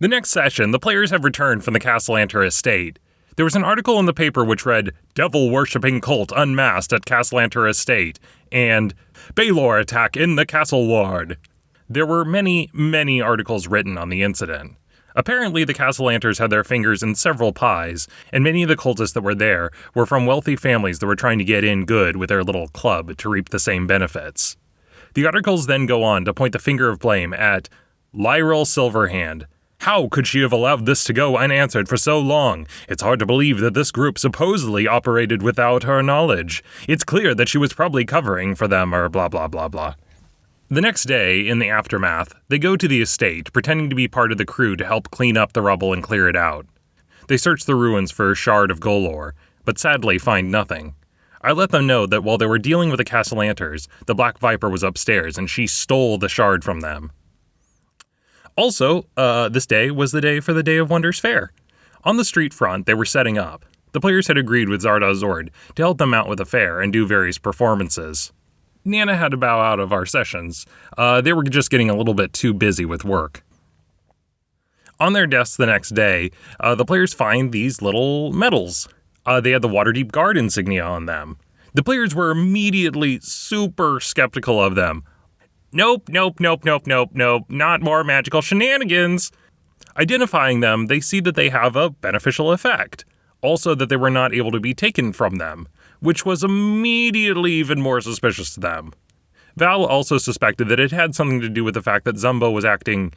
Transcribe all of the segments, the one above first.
The next session, the players have returned from the Castellanter estate. There was an article in the paper which read, "Devil-worshipping cult unmasked at Castellanter estate," and "Baylor attack in the castle ward." There were many, many articles written on the incident. Apparently, the Castellanters had their fingers in several pies, and many of the cultists that were there were from wealthy families that were trying to get in good with their little club to reap the same benefits. The articles then go on to point the finger of blame at Lyral Silverhand. How could she have allowed this to go unanswered for so long? It's hard to believe that this group supposedly operated without her knowledge. It's clear that she was probably covering for them or blah blah blah blah. The next day, in the aftermath, they go to the estate, pretending to be part of the crew to help clean up the rubble and clear it out. They search the ruins for a shard of Golor, but sadly find nothing. I let them know that while they were dealing with the Castellanters, the Black Viper was upstairs and she stole the shard from them. Also, this day was the day for the Day of Wonders Fair. On the street front, they were setting up. The players had agreed with Zardoz Zord to help them out with the fair and do various performances. Nana had to bow out of our sessions. They were just getting a little bit too busy with work. On their desks the next day, the players find these little medals. They had the Waterdeep Guard insignia on them. The players were immediately super skeptical of them. Nope, not more magical shenanigans. Identifying them, they see that they have a beneficial effect. Also that they were not able to be taken from them, which was immediately even more suspicious to them. Val also suspected that it had something to do with the fact that Zumbo was acting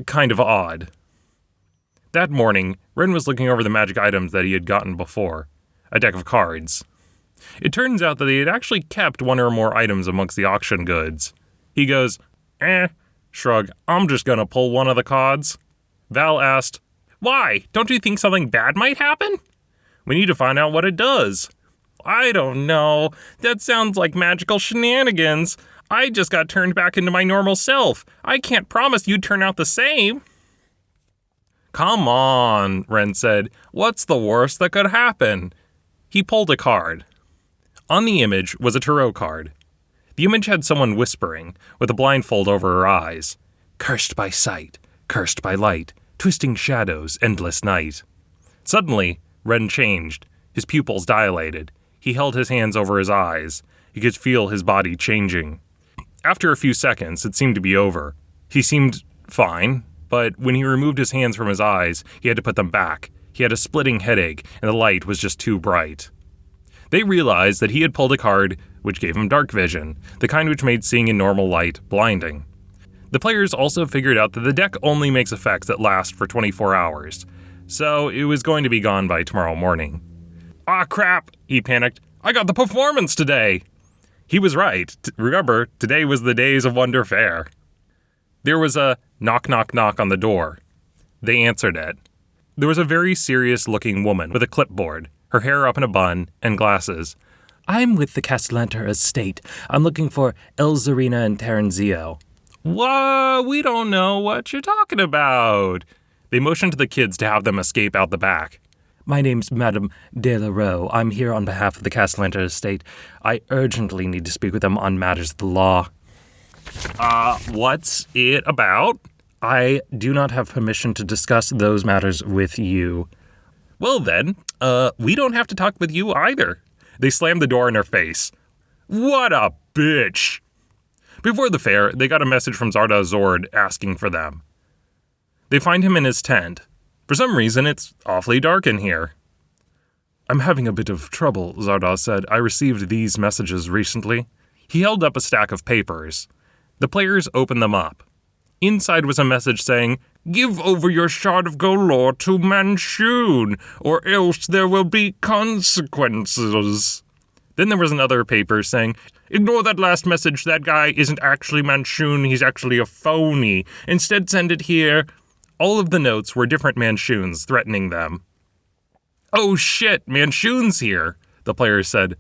kind of odd. That morning, Wren was looking over the magic items that he had gotten before, a deck of cards. It turns out that he had actually kept one or more items amongst the auction goods. He goes, shrug, I'm just gonna pull one of the cards. Val asked, why? Don't you think something bad might happen? We need to find out what it does. I don't know. That sounds like magical shenanigans. I just got turned back into my normal self. I can't promise you'd turn out the same. Come on, Wren said. What's the worst that could happen? He pulled a card. On the image was a tarot card. The image had someone whispering, with a blindfold over her eyes. Cursed by sight, cursed by light, twisting shadows, endless night. Suddenly, Wren changed. His pupils dilated. He held his hands over his eyes. He could feel his body changing. After a few seconds, it seemed to be over. He seemed fine, but when he removed his hands from his eyes, he had to put them back. He had a splitting headache, and the light was just too bright. They realized that he had pulled a card which gave him dark vision, the kind which made seeing in normal light blinding. The players also figured out that the deck only makes effects that last for 24 hours, so it was going to be gone by tomorrow morning. Ah, crap, he panicked. I got the performance today. He was right. Remember, today was the Days of Wonder Fair. There was a knock, knock, knock on the door. They answered it. There was a very serious-looking woman with a clipboard, her hair up in a bun, and glasses. I'm with the Castellanter estate. I'm looking for Elzarina and Terenzio. Whoa, we don't know what you're talking about. They motioned to the kids to have them escape out the back. My name's Madame De La Roe. I'm here on behalf of the Castellanter estate. I urgently need to speak with them on matters of the law. What's it about? I do not have permission to discuss those matters with you. Well then, we don't have to talk with you either. They slammed the door in her face. What a bitch! Before the fair, they got a message from Zardoz Zord asking for them. They find him in his tent. For some reason, it's awfully dark in here. I'm having a bit of trouble, Zardoz said. I received these messages recently. He held up a stack of papers. The players opened them up. Inside was a message saying, Give over your shard of Golor to Manshoon, or else there will be consequences. Then there was another paper saying, Ignore that last message. That guy isn't actually Manshoon. He's actually a phony. Instead, send it here. All of the notes were different Manshoons threatening them. Oh shit, Manshoon's here, the player said.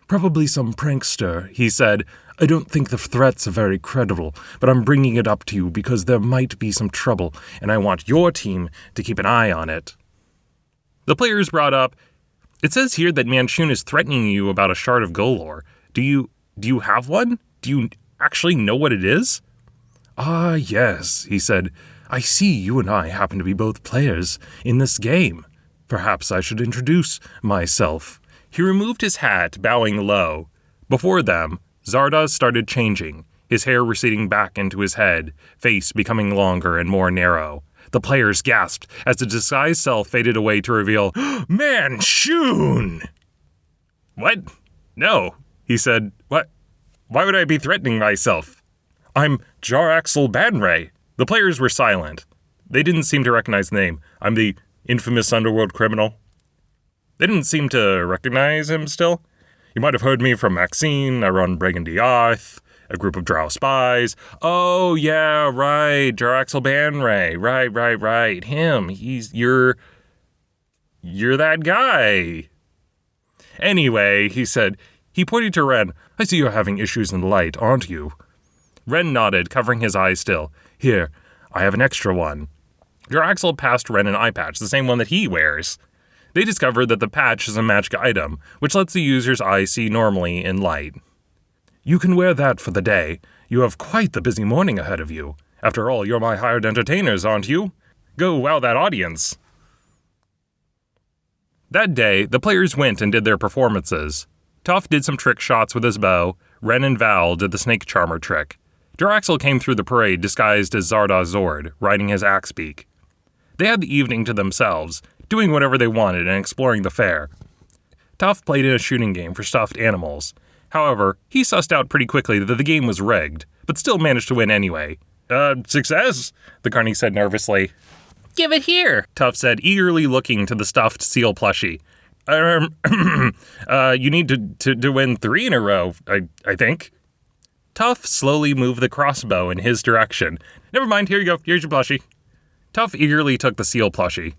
Probably some prankster, he said. I don't think the threats are very credible, but I'm bringing it up to you because there might be some trouble, and I want your team to keep an eye on it. The players brought up, It says here that Manshoon is threatening you about a shard of Golor. Do you have one? Do you actually know what it is? Ah, yes, he said. I see you and I happen to be both players in this game. Perhaps I should introduce myself." He removed his hat, bowing low. Before them, Zardoz started changing, his hair receding back into his head, face becoming longer and more narrow. The players gasped as the disguised self faded away to reveal, Manshoon! "What? No," he said. "What? Why would I be threatening myself? I'm Jaraxel Banray." The players were silent. They didn't seem to recognize the name. "I'm the infamous underworld criminal." They didn't seem to recognize him still. "You might have heard me from Maxine. I run Bregan Arth, a group of drow spies." "Oh, yeah, right, Jaraxel Banray. Right. Him. You're that guy." "Anyway," he said. He pointed to Wren. "I see you're having issues in the light, aren't you?" Wren nodded, covering his eyes still. "Here, I have an extra one." Jaraxel passed Wren an eye patch, the same one that he wears. They discovered that the patch is a magic item, which lets the user's eyes see normally in light. "You can wear that for the day. You have quite the busy morning ahead of you. After all, you're my hired entertainers, aren't you? Go wow that audience." That day, the players went and did their performances. Tuff did some trick shots with his bow. Wren and Val did the snake charmer trick. Jaraxel came through the parade disguised as Zardoz Zord, riding his axe beak. They had the evening to themselves, doing whatever they wanted and exploring the fair. Tuff played in a shooting game for stuffed animals. However, he sussed out pretty quickly that the game was rigged, but still managed to win anyway. Success," the carney said nervously. "Give it here," Tuff said, eagerly looking to the stuffed seal plushie. You need to win 3 in a row, I think." Tuff slowly moved the crossbow in his direction. "Never mind, here you go, here's your plushie." Tuff eagerly took the seal plushie.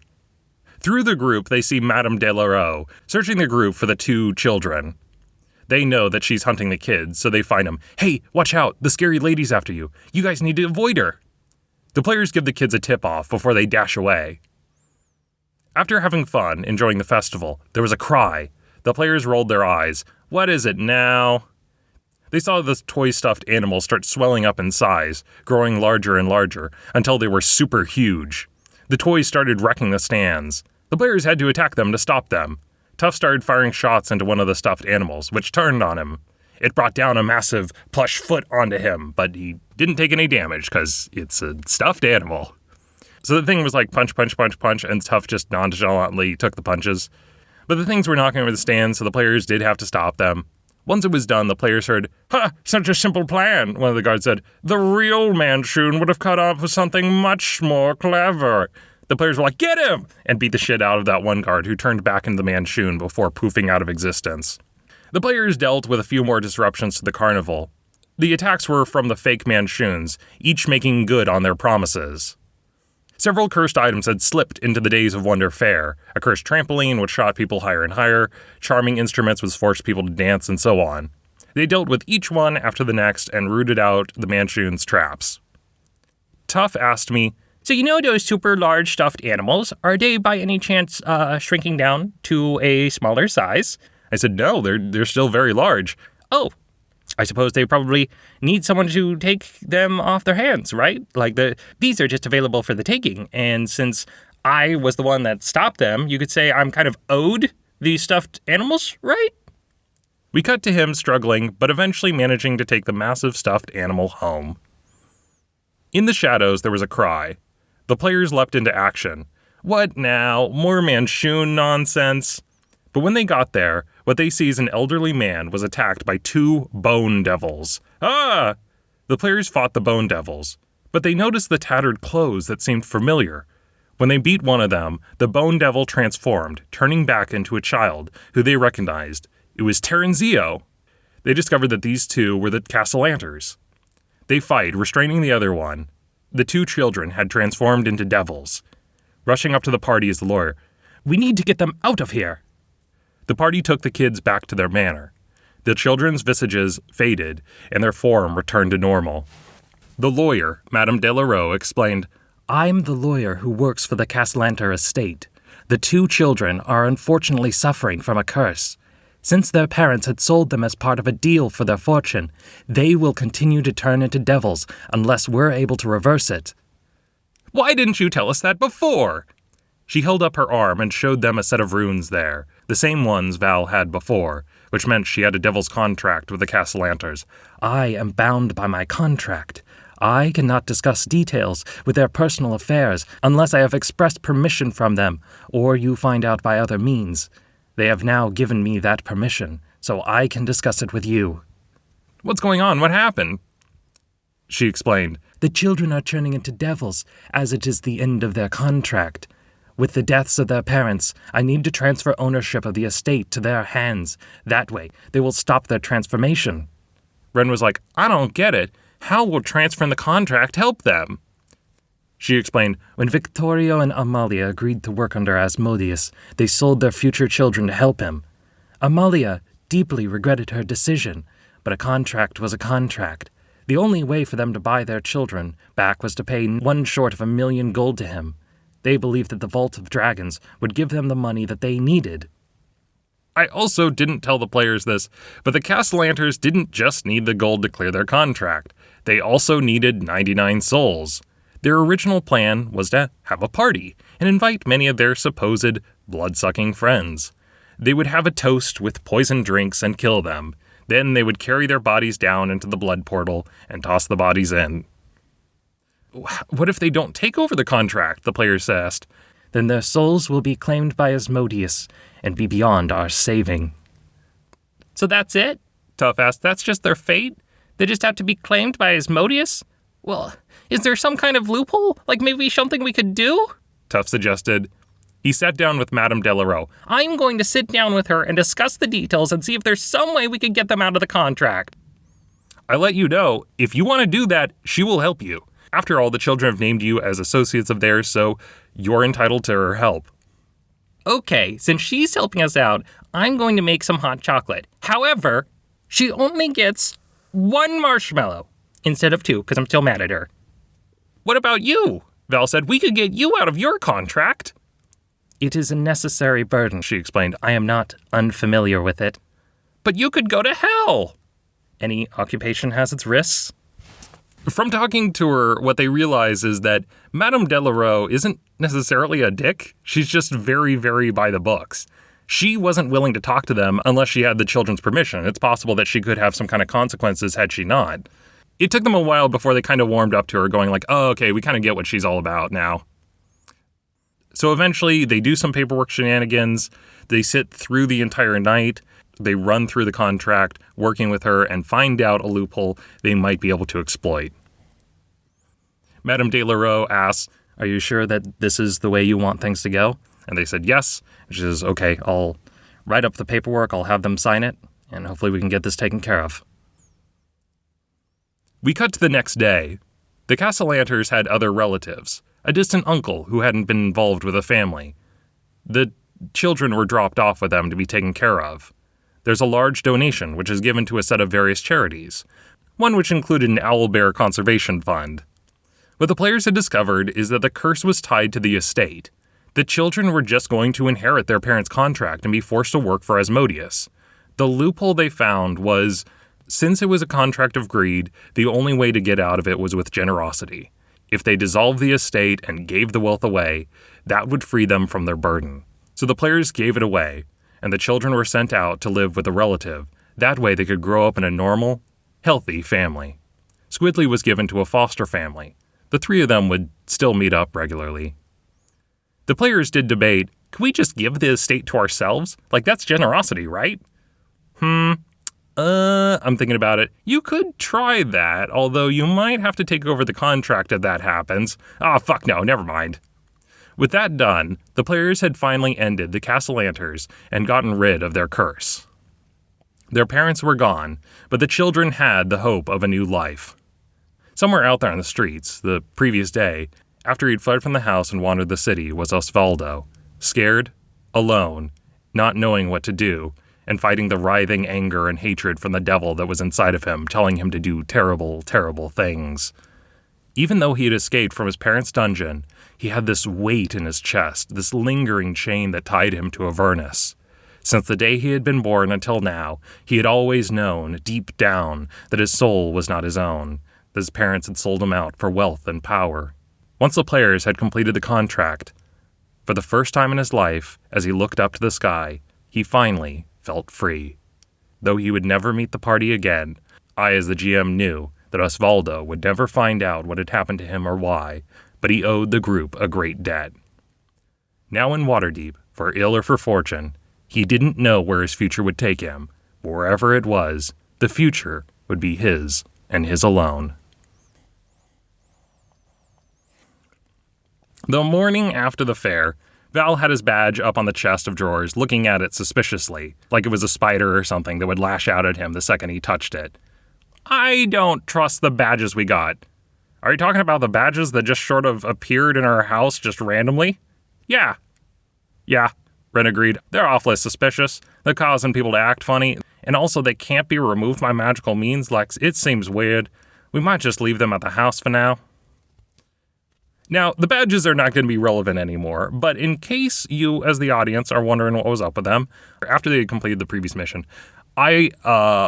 Through the group, they see Madame Delaroe, searching the group for the 2 children. They know that she's hunting the kids, so they find them. "Hey, watch out, the scary lady's after you. You guys need to avoid her." The players give the kids a tip-off before they dash away. After having fun, enjoying the festival, there was a cry. The players rolled their eyes. What is it now? They saw the toy stuffed animals start swelling up in size, growing larger and larger, until they were super huge. The toys started wrecking the stands. The players had to attack them to stop them. Tuff started firing shots into one of the stuffed animals, which turned on him. It brought down a massive plush foot onto him, but he didn't take any damage because it's a stuffed animal. So the thing was like punch, and Tuff just nonchalantly took the punches. But the things were knocking over the stands, so the players did have to stop them. Once it was done, the players heard, "Ha! Such a simple plan," one of the guards said. "The real Manshoon would have cut off with something much more clever." The players were like, "Get him!" and beat the shit out of that one guard who turned back into the Manshoon before poofing out of existence. The players dealt with a few more disruptions to the carnival. The attacks were from the fake Manshoons, each making good on their promises. Several cursed items had slipped into the Days of Wonder Fair. A cursed trampoline, which shot people higher and higher, charming instruments, which forced people to dance, and so on. They dealt with each one after the next and rooted out the Manshoon's traps. Tuff asked me, "So you know those super large stuffed animals, are they by any chance shrinking down to a smaller size?" I said, "No, they're still very large." "Oh, I suppose they probably need someone to take them off their hands, right? Like these are just available for the taking. And since I was the one that stopped them, you could say I'm kind of owed these stuffed animals, right?" We cut to him struggling, but eventually managing to take the massive stuffed animal home. In the shadows, there was a cry. The players leapt into action. What now? More Manshoon nonsense? But when they got there, what they see is an elderly man was attacked by 2 bone devils. Ah! The players fought the bone devils, but they noticed the tattered clothes that seemed familiar. When they beat one of them, the bone devil transformed, turning back into a child, who they recognized. It was Terenzio. They discovered that these 2 were the Castellanters. They fight, restraining the other one. The 2 children had transformed into devils. Rushing up to the party is the lawyer. "We need to get them out of here." The party took the kids back to their manor. The children's visages faded, and their form returned to normal. The lawyer, Madame Delaroe, explained, "I'm the lawyer who works for the Castellanter estate. The 2 children are unfortunately suffering from a curse. Since their parents had sold them as part of a deal for their fortune, they will continue to turn into devils unless we're able to reverse it." Why didn't you tell us that before?" She held up her arm and showed them a set of runes there, the same ones Val had before, which meant she had a devil's contract with the Castellanters. "I am bound by my contract. I cannot discuss details with their personal affairs unless I have expressed permission from them, or you find out by other means. They have now given me that permission, so I can discuss it with you." "What's going on? What happened?" She explained. "The children are turning into devils, as it is the end of their contract. With the deaths of their parents, I need to transfer ownership of the estate to their hands. That way, they will stop their transformation." Wren was like, "I don't get it. How will transferring the contract help them?" She explained, "When Victorio and Amalia agreed to work under Asmodeus, they sold their future children to help him. Amalia deeply regretted her decision, but a contract was a contract. The only way for them to buy their children back was to pay one short of 1,000,000 gold to him. They believed that the Vault of Dragons would give them the money that they needed." I also didn't tell the players this, but the Castellanters didn't just need the gold to clear their contract. They also needed 99 souls. Their original plan was to have a party and invite many of their supposed blood-sucking friends. They would have a toast with poisoned drinks and kill them. Then they would carry their bodies down into the blood portal and toss the bodies in. "What if they don't take over the contract?" the players asked. "Then their souls will be claimed by Asmodeus and be beyond our saving." "So that's it?" Tuff asked. "That's just their fate? They just have to be claimed by Asmodeus? Well, is there some kind of loophole? Like maybe something we could do?" Tuff suggested. He sat down with Madame Delarue. "I'm going to sit down with her and discuss the details and see if there's some way we could get them out of the contract." "I let you know, if you want to do that, she will help you. After all, the children have named you as associates of theirs, so you're entitled to her help." "Okay, since she's helping us out, I'm going to make some hot chocolate. However, she only gets 1 marshmallow instead of 2, because I'm still mad at her." "What about you?" Val said. "We could get you out of your contract." "It is a necessary burden," she explained. "I am not unfamiliar with it." "But you could go to hell." "Any occupation has its risks." From talking to her, what they realize is that Madame Delarue isn't necessarily a dick. She's just very, very by the books. She wasn't willing to talk to them unless she had the children's permission. It's possible that she could have some kind of consequences had she not. It took them a while before they kind of warmed up to her, going like, "Oh, okay, we kind of get what she's all about now." So eventually, they do some paperwork shenanigans. They sit through the entire night. They run through the contract, working with her, and find out a loophole they might be able to exploit. Madame Delarue asks, "Are you sure that this is the way you want things to go?" And they said yes. She says, "Okay, I'll write up the paperwork, I'll have them sign it, and hopefully we can get this taken care of." We cut to the next day. The Castellanters had other relatives, a distant uncle who hadn't been involved with a family. The children were dropped off with them to be taken care of. There's a large donation which is given to a set of various charities, one which included an owlbear conservation fund. What the players had discovered is that the curse was tied to the estate. The children were just going to inherit their parents' contract and be forced to work for Asmodeus. The loophole they found was, since it was a contract of greed, the only way to get out of it was with generosity. If they dissolved the estate and gave the wealth away, that would free them from their burden. So the players gave it away, and the children were sent out to live with a relative. That way they could grow up in a normal, healthy family. Squidly was given to a foster family. The 3 of them would still meet up regularly. The players did debate, can we just give the estate to ourselves? Like, that's generosity, right? I'm thinking about it. You could try that, although you might have to take over the contract if that happens. Fuck no, never mind. With that done, the players had finally ended the Castellanters and gotten rid of their curse. Their parents were gone, but the children had the hope of a new life. Somewhere out there on the streets, the previous day, after he'd fled from the house and wandered the city, was Osvaldo, scared, alone, not knowing what to do, and fighting the writhing anger and hatred from the devil that was inside of him, telling him to do terrible, terrible things. Even though he had escaped from his parents' dungeon, he had this weight in his chest, this lingering chain that tied him to Avernus. Since the day he had been born until now, he had always known, deep down, that his soul was not his own, that his parents had sold him out for wealth and power. Once the players had completed the contract, for the first time in his life, as he looked up to the sky, he finally felt free. Though he would never meet the party again, I, as the GM, knew that Osvaldo would never find out what had happened to him or why, but he owed the group a great debt. Now in Waterdeep, for ill or for fortune, he didn't know where his future would take him, but wherever it was, the future would be his and his alone. The morning after the fair, Val had his badge up on the chest of drawers, looking at it suspiciously, like it was a spider or something that would lash out at him the second he touched it. I don't trust the badges we got. Are you talking about the badges that just sort of appeared in our house just randomly? Yeah, Wren agreed. They're awfully suspicious. They're causing people to act funny, and also they can't be removed by magical means. Like, it seems weird. We might just leave them at the house for now. Now, the badges are not going to be relevant anymore, but in case you, as the audience, are wondering what was up with them, after they had completed the previous mission, I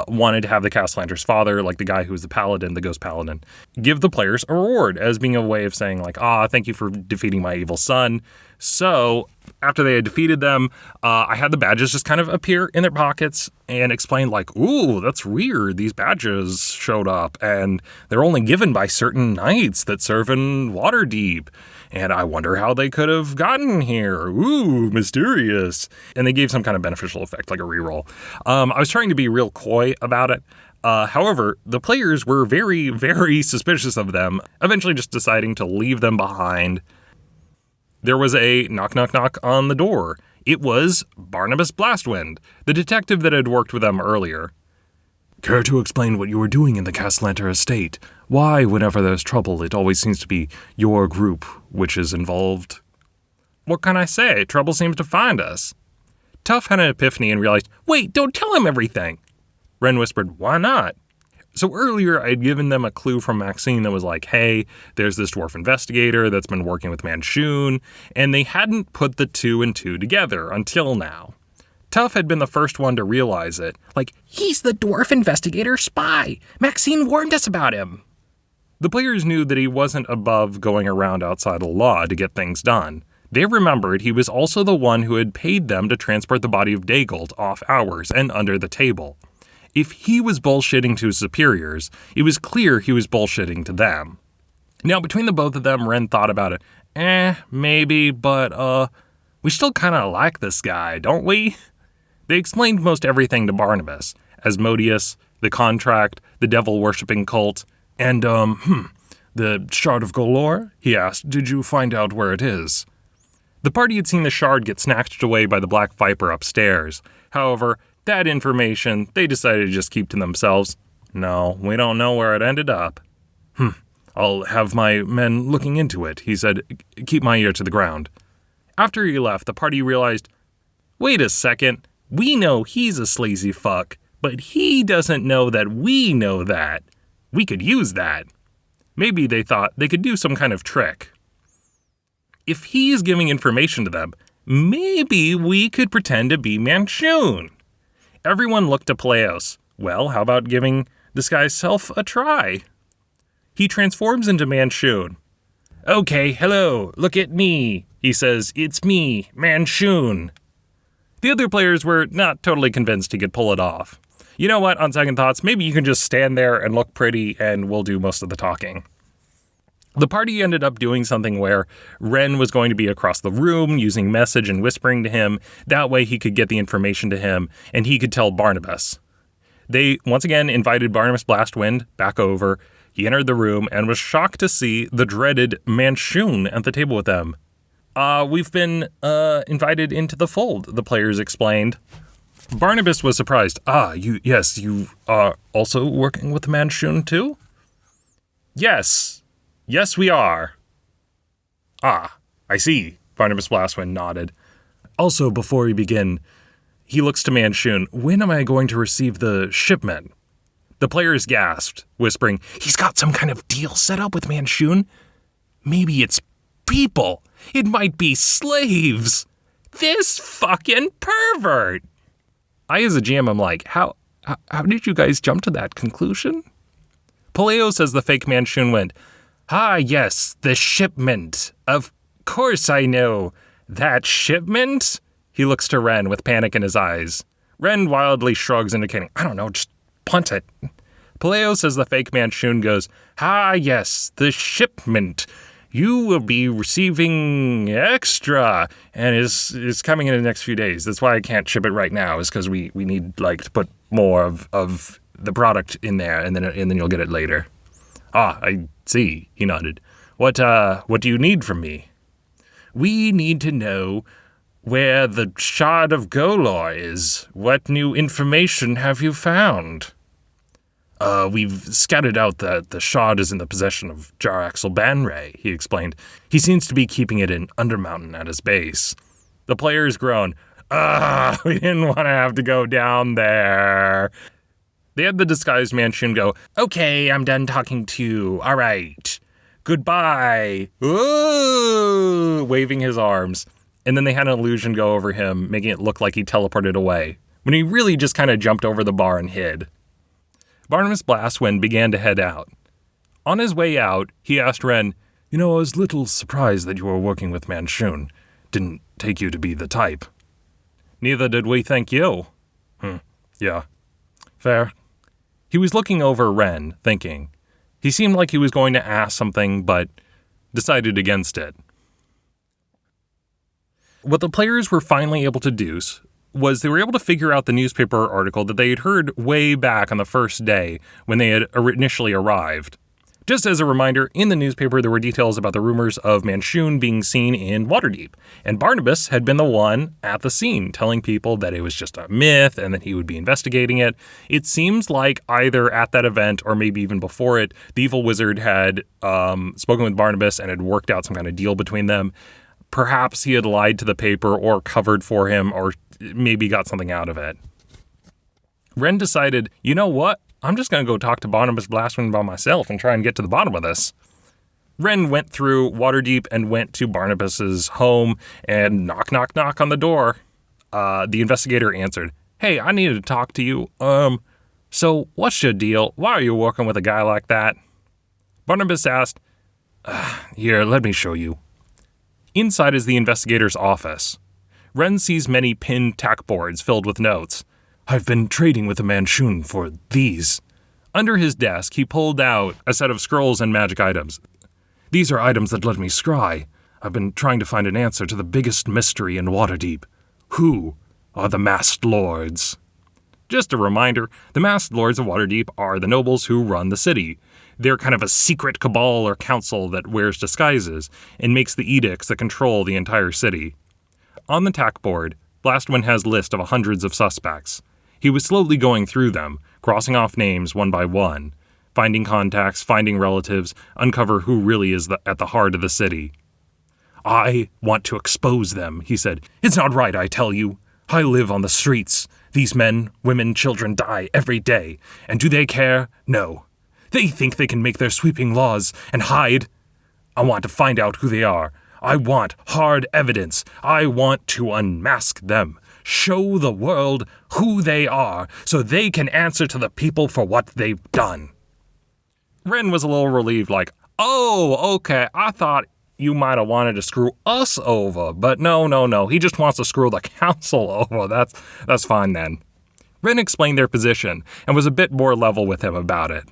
wanted to have the Castellanter's father, like the guy who was the paladin, the ghost paladin, give the players a reward as being a way of saying, like, thank you for defeating my evil son. So after they had defeated them, I had the badges just kind of appear in their pockets and explain, like, ooh, that's weird. These badges showed up and they're only given by certain knights that serve in Waterdeep. And I wonder how they could have gotten here. Ooh, mysterious. And they gave some kind of beneficial effect, like a reroll. I was trying to be real coy about it. However, the players were very, very suspicious of them, eventually just deciding to leave them behind. There was a knock, knock, knock on the door. It was Barnabas Blastwind, the detective that had worked with them earlier. Care to explain what you were doing in the Castellanter estate? Why, whenever there's trouble, it always seems to be your group which is involved? What can I say? Trouble seems to find us. Tuff had an epiphany and realized, wait, don't tell him everything. Wren whispered, why not? So earlier, I'd given them a clue from Maxine that was like, hey, there's this dwarf investigator that's been working with Manshoon, and they hadn't put the 2 and 2 together until now. Tuff had been the first one to realize it. Like, he's the dwarf investigator spy. Maxine warned us about him. The players knew that he wasn't above going around outside the law to get things done. They remembered he was also the one who had paid them to transport the body of Dagult off hours and under the table. If he was bullshitting to his superiors, it was clear he was bullshitting to them. Now, between the both of them, Wren thought about it. Maybe, but, we still kind of like this guy, don't we? They explained most everything to Barnabas. Asmodeus, the contract, the devil-worshipping cult, and, the Shard of Golor? He asked, did you find out where it is? The party had seen the shard get snatched away by the Black Viper upstairs. However, that information they decided to just keep to themselves. No, we don't know where it ended up. I'll have my men looking into it, he said. Keep my ear to the ground. After he left, the party realized, wait a second, we know he's a sleazy fuck, but he doesn't know that we know that. We could use that. Maybe they thought they could do some kind of trick. If he's giving information to them, maybe we could pretend to be Manshoon. Everyone looked to Peleios. Well, how about giving this guy's self a try? He transforms into Manshoon. Okay, hello, look at me. He says, it's me, Manshoon. The other players were not totally convinced he could pull it off. You know what, on second thoughts, maybe you can just stand there and look pretty and we'll do most of the talking. The party ended up doing something where Wren was going to be across the room using message and whispering to him. That way he could get the information to him and he could tell Barnabas. They once again invited Barnabas Blastwind back over. He entered the room and was shocked to see the dreaded Manshoon at the table with them. We've been invited into the fold, the players explained. Barnabas was surprised. You are also working with Manshoon too? Yes, we are. I see, Barnabas Blastwind nodded. Also, before we begin, he looks to Manshoon. When am I going to receive the shipment? The players gasped, whispering, he's got some kind of deal set up with Manshoon. Maybe it's people. It might be slaves. This fucking pervert. I, as a GM, am like, how did you guys jump to that conclusion? Peleios, as the fake Manshoon, went, Ah, yes, the shipment. Of course I know. That shipment? He looks to Wren with panic in his eyes. Wren wildly shrugs, indicating, I don't know, just punt it. Peleios, as the fake Manchun, goes, Ah, yes, the shipment. You will be receiving extra, and is coming in the next few days. That's why I can't ship it right now, is because we need, to put more of the product in there, and then you'll get it later. Ah, I see, he nodded. What do you need from me? We need to know where the Shard of Golor is. What new information have you found? We've scouted out that the shard is in the possession of Jaraxel Banray, he explained. He seems to be keeping it in Undermountain at his base. The players groan. We didn't want to have to go down there. They had the disguised Manchun go, Okay, I'm done talking to you. All right. Goodbye. Ooh, waving his arms. And then they had an illusion go over him, making it look like he teleported away, when he really just kind of jumped over the bar and hid. Barnabas Blastwind began to head out. On his way out, he asked Wren, I was a little surprised that you were working with Manchun. Didn't take you to be the type. Neither did we think you. Yeah. Fair. He was looking over Wren, thinking. He seemed like he was going to ask something, but decided against it. What the players were finally able to do was they were able to figure out the newspaper article that they had heard way back on the first day when they had initially arrived. Just as a reminder, in the newspaper there were details about the rumors of Manchun being seen in Waterdeep, and Barnabas had been the one at the scene telling people that it was just a myth and that he would be investigating it. It seems like either at that event or maybe even before it, the evil wizard had spoken with Barnabas and had worked out some kind of deal between them. Perhaps he had lied to the paper or covered for him or maybe got something out of it. Wren decided, you know what? I'm just going to go talk to Barnabas Blastwind by myself and try and get to the bottom of this. Wren went through Waterdeep and went to Barnabas's home and knock, knock, knock on the door. The investigator answered, Hey, I needed to talk to you. So what's your deal? Why are you working with a guy like that? Barnabas asked, Here, let me show you. Inside is the investigator's office. Wren sees many pinned tack boards filled with notes. I've been trading with a Manchun for these. Under his desk, he pulled out a set of scrolls and magic items. These are items that let me scry. I've been trying to find an answer to the biggest mystery in Waterdeep. Who are the Masked Lords? Just a reminder, the Masked Lords of Waterdeep are the nobles who run the city. They're kind of a secret cabal or council that wears disguises and makes the edicts that control the entire city. On the tack board, Blastwind has a list of hundreds of suspects. He was slowly going through them, crossing off names one by one, finding contacts, finding relatives, uncover who really is at the heart of the city. I want to expose them, he said. It's not right, I tell you. I live on the streets. These men, women, children die every day. And do they care? No. They think they can make their sweeping laws and hide. I want to find out who they are. I want hard evidence. I want to unmask them. Show the world who they are so they can answer to the people for what they've done. Wren was a little relieved, like, oh, okay, I thought you might have wanted to screw us over, but no, he just wants to screw the council over. That's fine then. Wren explained their position and was a bit more level with him about it.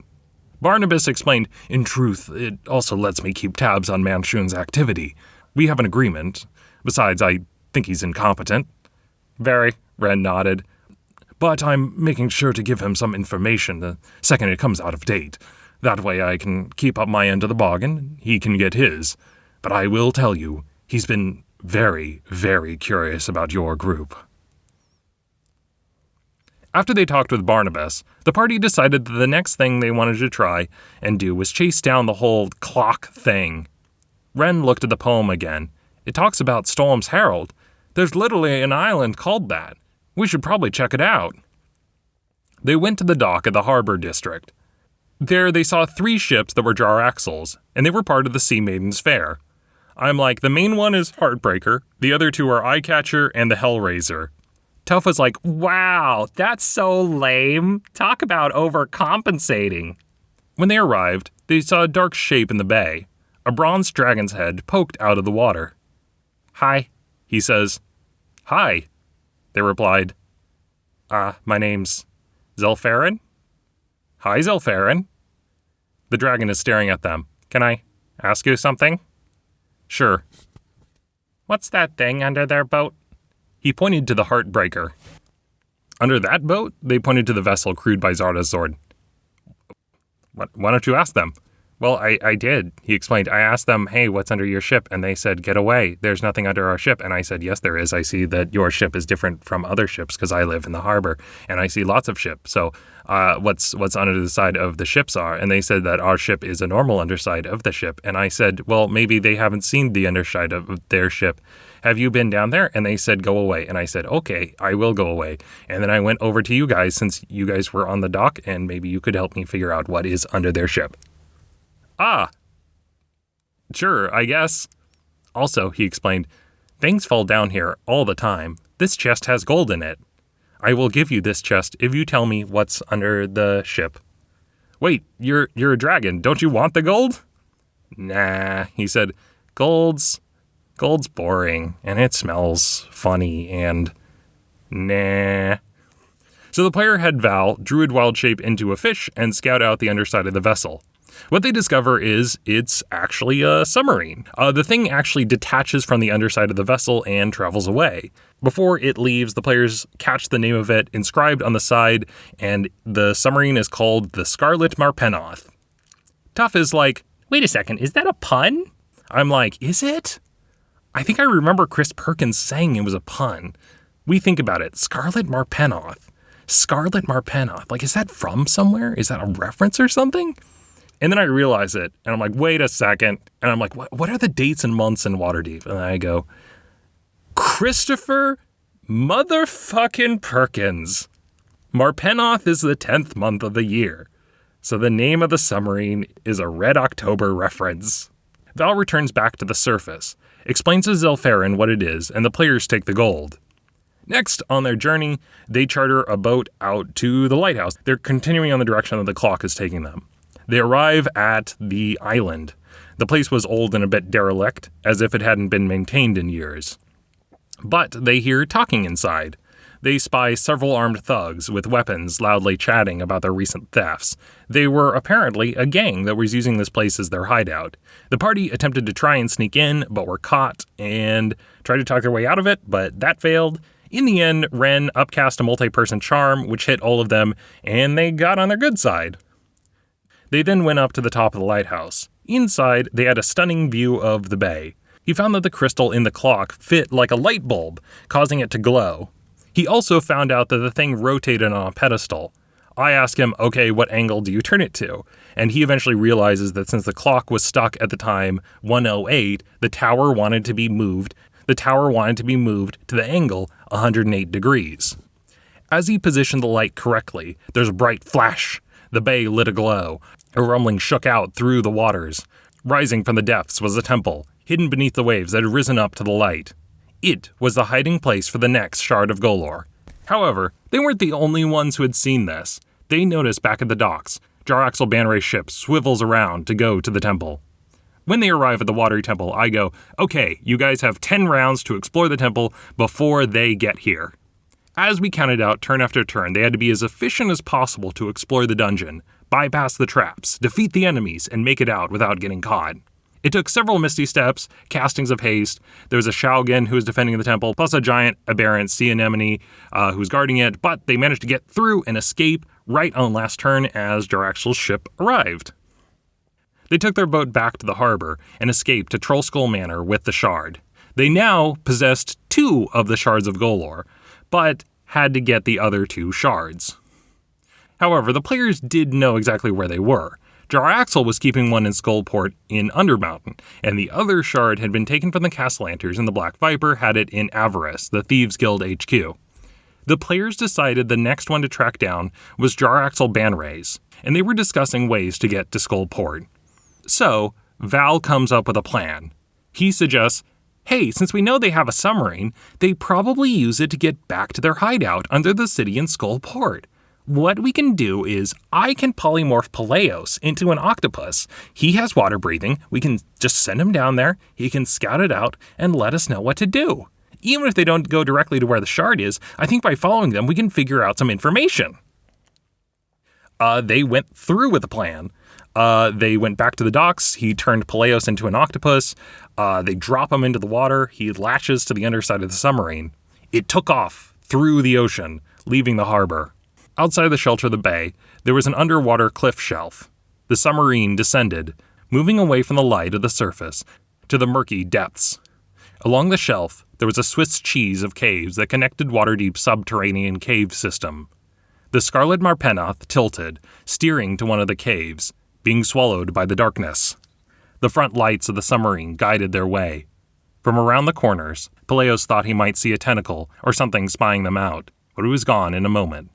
Barnabas explained, in truth, it also lets me keep tabs on Manchun's activity. We have an agreement. Besides, I think he's incompetent. Very, Wren nodded. But I'm making sure to give him some information the second it comes out of date. That way I can keep up my end of the bargain, he can get his. But I will tell you, he's been very, very curious about your group. After they talked with Barnabas, the party decided that the next thing they wanted to try and do was chase down the whole clock thing. Wren looked at the poem again. It talks about Storm's Herald. There's literally an island called that. We should probably check it out. They went to the dock at the harbor district. There they saw 3 ships that were Jaraxels, and they were part of the Sea Maiden's Fair. I'm like, the main one is Heartbreaker, the other 2 are Eyecatcher and the Hellraiser. Tuff was like, wow, that's so lame. Talk about overcompensating. When they arrived, They saw a dark shape in the bay. A bronze dragon's head poked out of the water. "Hi," he says. "Hi," they replied. My name's Zelfarin?" "Hi, Zelfarin." The dragon is staring at them. "Can I ask you something?" "Sure." "What's that thing under their boat?" He pointed to the Heartbreaker. Under that boat? They pointed to the vessel crewed by Zarda's sword. "Why don't you ask them?" "Well, I did," he explained. "I asked them, hey, what's under your ship? And they said, get away. There's nothing under our ship." And I said, yes, there is. I see that your ship is different from other ships because I live in the harbor and I see lots of ships. So what's under the side of the ships are? And they said that our ship is a normal underside of the ship. And I said, well, maybe they haven't seen the underside of their ship. Have you been down there? And they said, go away. And I said, okay, I will go away. And then I went over to you guys since you guys were on the dock and maybe you could help me figure out what is under their ship. "Ah, sure, I guess." "Also," he explained, "things fall down here all the time. This chest has gold in it. I will give you this chest if you tell me what's under the ship." "Wait, you're a dragon. Don't you want the gold?" "Nah," he said. Gold's boring, and it smells funny, and nah." So the player had Val, Druid wild shape into a fish, and scout out the underside of the vessel. What they discover is it's actually a submarine. The thing actually detaches from the underside of the vessel and travels away. Before it leaves, the players catch the name of it inscribed on the side, and the submarine is called the Scarlet Marpenoth. Tuff is like, wait a second, is that a pun? I'm like, is it? I think I remember Chris Perkins saying it was a pun. We think about it, Scarlet Marpenoth. Scarlet Marpenoth. Like, is that from somewhere? Is that a reference or something? And then I realize it, and I'm like, wait a second. And I'm like, what are the dates and months in Waterdeep? And I go, Christopher motherfucking Perkins. Marpenoth is the 10th month of the year. So the name of the submarine is a Red October reference. Val returns back to the surface, explains to Zelfarin what it is, and the players take the gold. Next, on their journey, they charter a boat out to the lighthouse. They're continuing on the direction that the clock is taking them. They arrive at the island. The place was old and a bit derelict, as if it hadn't been maintained in years. But they hear talking inside. They spy several armed thugs with weapons loudly chatting about their recent thefts. They were apparently a gang that was using this place as their hideout. The party attempted to try and sneak in, but were caught and tried to talk their way out of it, but that failed. In the end, Wren upcast a multi-person charm, which hit all of them, and they got on their good side. They then went up to the top of the lighthouse. Inside, they had a stunning view of the bay. He found that the crystal in the clock fit like a light bulb, causing it to glow. He also found out that the thing rotated on a pedestal. I asked him, okay, what angle do you turn it to? And he eventually realizes that since the clock was stuck at the time 108, the tower wanted to be moved. The tower wanted to be moved to the angle 108 degrees. As he positioned the light correctly, there's a bright flash. The bay lit aglow. A rumbling shook out through the waters. Rising from the depths was a temple, hidden beneath the waves that had risen up to the light. It was the hiding place for the next Shard of Golor. However, they weren't the only ones who had seen this. They noticed back at the docks, Jaraxel Banray's ship swivels around to go to the temple. When they arrive at the Watery Temple, I go, okay, you guys have 10 rounds to explore the temple before they get here. As we counted out turn after turn, they had to be as efficient as possible to explore the dungeon, bypass the traps, defeat the enemies, and make it out without getting caught. It took several misty steps, castings of haste. There was a Shaugen who was defending the temple, plus a giant aberrant sea anemone who was guarding it, but they managed to get through and escape right on last turn as Jaraxel's ship arrived. They took their boat back to the harbor and escaped to Trollskull Manor with the shard. They now possessed 2 of the shards of Golor, but had to get the other 2 shards. However, the players did know exactly where they were. Jaraxel was keeping one in Skullport in Undermountain, and the other shard had been taken from the Castellanters, and the Black Viper had it in Avarice, the Thieves Guild HQ. The players decided the next one to track down was Jaraxel Banray's, and they were discussing ways to get to Skullport. So, Val comes up with a plan. He suggests, hey, since we know they have a submarine, they probably use it to get back to their hideout under the city in Skullport. What we can do is I can polymorph Peleios into an octopus. He has water breathing. We can just send him down there. He can scout it out and let us know what to do. Even if they don't go directly to where the shard is, I think by following them, we can figure out some information. They went through with the plan. They went back to the docks. He turned Peleios into an octopus. They drop him into the water. He latches to the underside of the submarine. It took off through the ocean, leaving the harbor. Outside the shelter of the bay, there was an underwater cliff shelf. The submarine descended, moving away from the light of the surface to the murky depths. Along the shelf, there was a Swiss cheese of caves that connected Waterdeep's subterranean cave system. The Scarlet Marpenoth tilted, steering to one of the caves, being swallowed by the darkness. The front lights of the submarine guided their way. From around the corners, Peleios thought he might see a tentacle or something spying them out, but it was gone in a moment.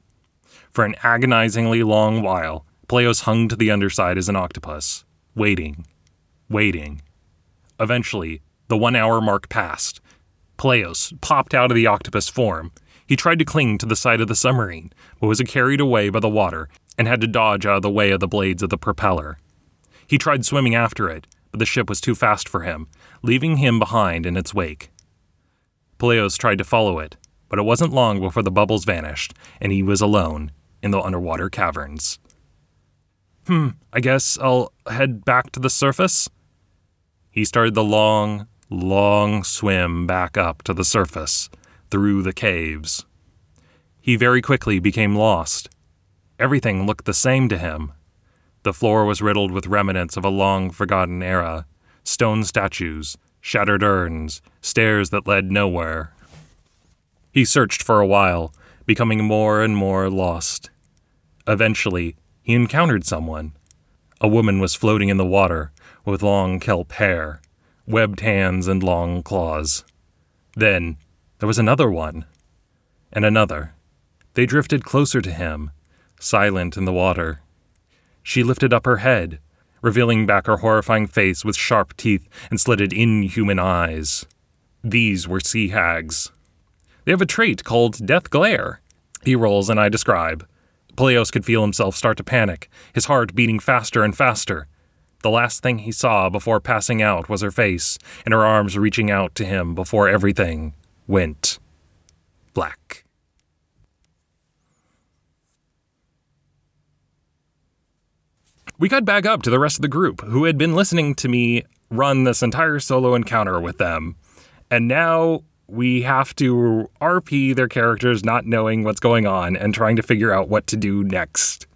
For an agonizingly long while, Peleios hung to the underside as an octopus, waiting. Eventually, the 1 hour mark passed. Peleios popped out of the octopus form. He tried to cling to the side of the submarine, but was carried away by the water and had to dodge out of the way of the blades of the propeller. He tried swimming after it, but the ship was too fast for him, leaving him behind in its wake. Peleios tried to follow it, but it wasn't long before the bubbles vanished, and he was alone in the underwater caverns. I guess I'll head back to the surface? He started the long swim back up to the surface, through the caves. He very quickly became lost. Everything looked the same to him. The floor was riddled with remnants of a long-forgotten era, stone statues, shattered urns, stairs that led nowhere. He searched for a while, becoming more and more lost. Eventually, he encountered someone. A woman was floating in the water, with long kelp hair, webbed hands and long claws. Then, there was another one, and another. They drifted closer to him, silent in the water. She lifted up her head, revealing back her horrifying face with sharp teeth and slitted inhuman eyes. These were sea hags. They have a trait called Death Glare. He rolls and I describe. Peleios could feel himself start to panic, his heart beating faster and faster. The last thing he saw before passing out was her face, and her arms reaching out to him before everything went black. We got back up to the rest of the group, who had been listening to me run this entire solo encounter with them. And now we have to RP their characters not knowing what's going on and trying to figure out what to do next.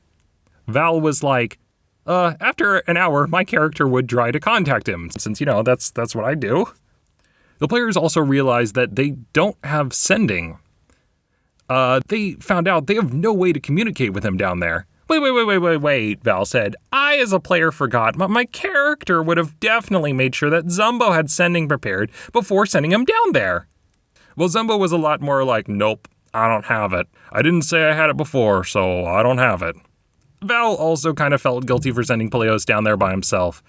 Val was like, after an hour, my character would try to contact him, since, that's what I do. The players also realized that they don't have sending. They found out they have no way to communicate with him down there. Wait, Val said. I, as a player, forgot, but my character would have definitely made sure that Zumbo had sending prepared before sending him down there. Well, Zumbo was a lot more like, nope, I don't have it. I didn't say I had it before, so I don't have it. Val also kind of felt guilty for sending Peleios down there by himself.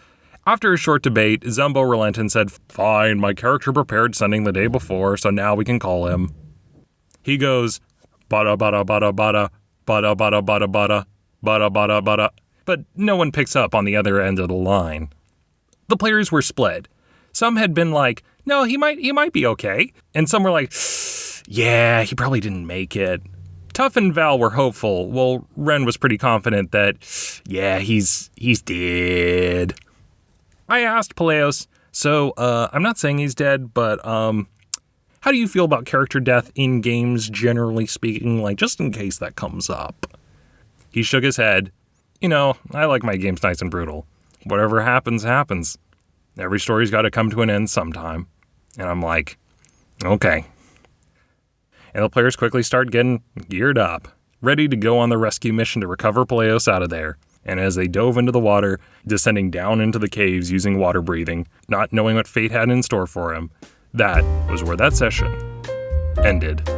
After a short debate, Zumbo relented and said, fine, my character prepared sending the day before, so now we can call him. He goes, bada bada bada bada, bada bada bada bada, bada bada bada, but no one picks up on the other end of the line. The players were split. Some had been like, no, he might be okay. And some were like, yeah, he probably didn't make it. Tuff and Val were hopeful, while Wren was pretty confident that, yeah, he's dead. I asked Peleios, so, I'm not saying he's dead, but, how do you feel about character death in games, generally speaking, like, just in case that comes up? He shook his head. I like my games nice and brutal. Whatever happens, happens. Every story's got to come to an end sometime. And I'm like, okay. And the players quickly start getting geared up, ready to go on the rescue mission to recover Peleios out of there. And as they dove into the water, descending down into the caves using water breathing, not knowing what fate had in store for him, that was where that session ended.